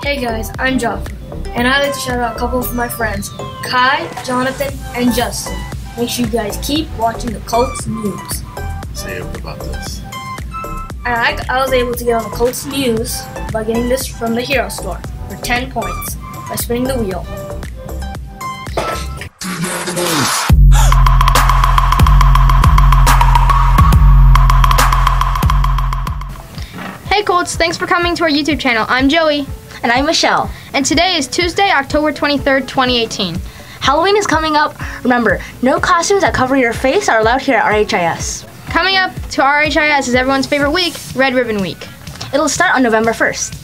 Hey guys, I'm Joffrey, and I'd like to shout out a couple of my friends, Skye, Jonathan, and Justin. Make sure you guys keep watching the Colts news. Say about this. And I was able to get on the Colts news by getting this from the Hero store for 10 points by spinning the wheel. Hey Colts, thanks for coming to our YouTube channel. I'm Joey. And I'm Michelle. And today is Tuesday, October 23rd, 2018. Halloween is coming up. Remember, no costumes that cover your face are allowed here at RHIS. Coming up to RHIS is everyone's favorite week, Red Ribbon Week. It'll start on November 1st.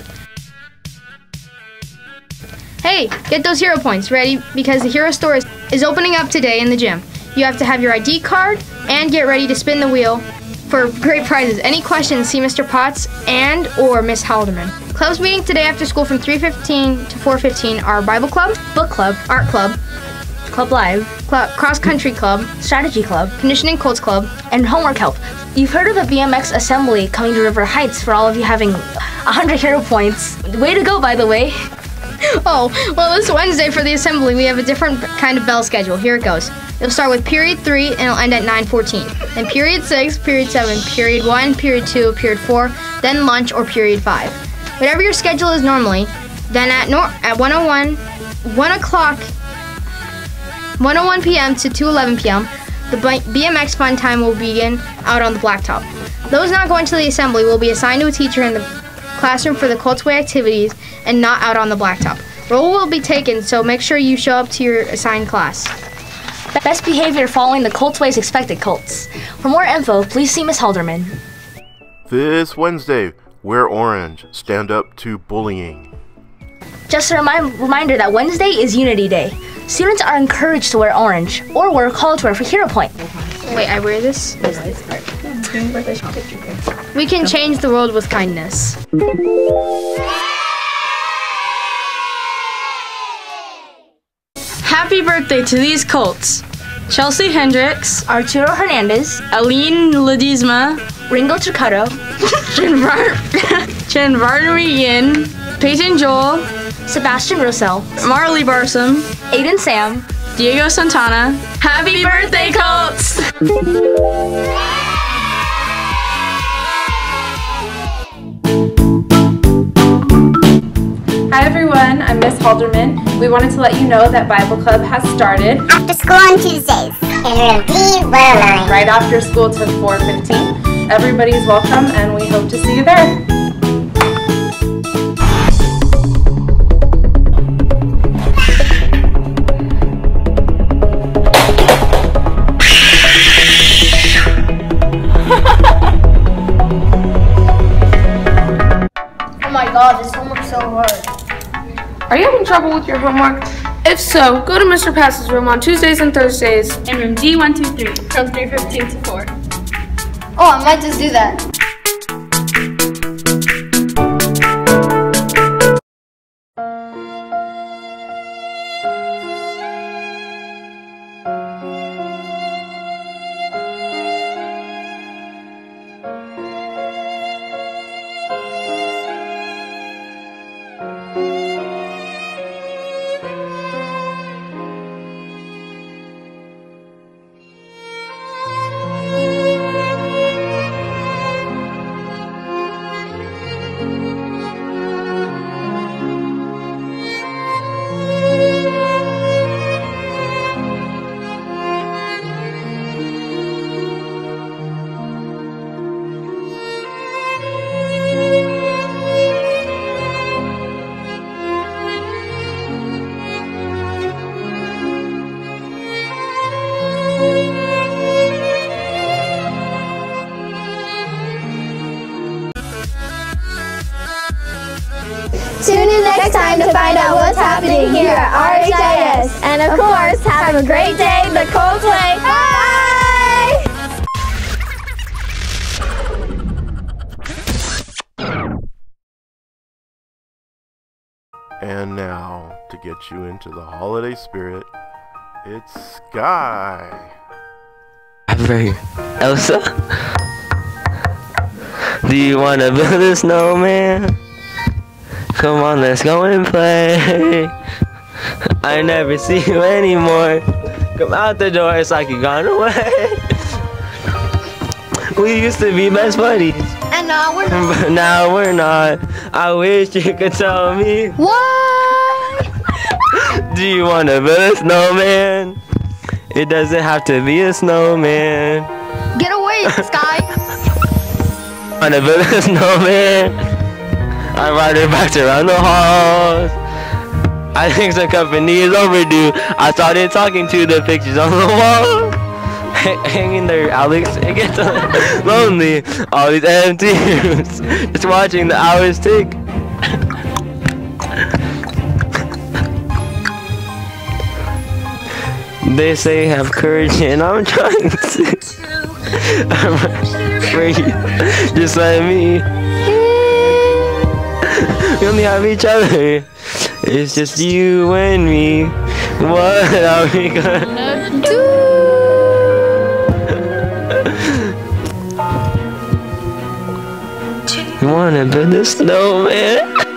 Hey, get those hero points ready because the Hero store is opening up today in the gym. You have to have your ID card and get ready to spin the wheel for great prizes. Any questions, see Mr. Potts and or Miss Halderman. Clubs meeting today after school from 3:15 to 4:15 are Bible Club, Book Club, Art Club, Club Live, Cross Country Club, Strategy Club, Conditioning Colts Club, and Homework Help. You've heard of the BMX Assembly coming to River Heights for all of you having 100 hero points. Way to go, by the way. Oh, well, this Wednesday for the assembly, we have a different kind of bell schedule. Here it goes. It'll start with period 3 and it'll end at 9:14. Then period 6, period 7, period 1, period 2, period 4, then lunch or period 5. Whatever your schedule is normally, then at 1:01 p.m. to 2:11 p.m., the BMX fun time will begin out on the blacktop. Those not going to the assembly will be assigned to a teacher in the classroom for the Colts Way activities and not out on the blacktop. Roll will be taken, so make sure you show up to your assigned class. Best behavior following the Colts Way is expected, Colts. For more info, please see Miss Halderman. This Wednesday, wear orange. Stand up to bullying. Just a reminder that Wednesday is Unity Day. Students are encouraged to wear orange or wear college wear for Hero Point. Wait, I wear this? We can change the world with kindness. Happy birthday to these Colts. Chelsea Hendricks, Arturo Hernandez, Aline Ledesma, Ringo Turcato, Chanvarnui Yin, Peyton Joel, Sebastian Russell, Marley Barsom, Aiden Sam, Diego Santana. Happy birthday, Colts! Hi everyone, I'm Miss Halderman. We wanted to let you know that Bible Club has started after school on Tuesdays in room D109. Right after school to 4:15. Everybody's welcome and we hope to see you there. Oh my god, this homework's so hard. Are you having trouble with your homework? If so, go to Mr. Pass's room on Tuesdays and Thursdays in room D123 from 3:15 to 4. Oh, I might just do that. Tune in next time to find out what's happening here at RHIS. And of course, have a great day the Colts way. Bye! And now, to get you into the holiday spirit, it's Skye. Ever, Elsa? Do you want to build a snowman? Come on, let's go and play. I never see you anymore. Come out the door, it's like you gone away. We used to be best buddies. And now we're not. But now we're not. I wish you could tell me. Why? Do you want to build a snowman? It doesn't have to be a snowman. Get away, Skye. Want to build a snowman? I ride it back around the halls. I think the company is overdue. I started talking to the pictures on the wall. Hanging there, Alex. It gets lonely. All these empty rooms. Just watching the hours tick. They say have courage, and I'm trying to. I'm afraid. Just let me. We only have each other. It's just you and me. What are we gonna do? You wanna build a snowman?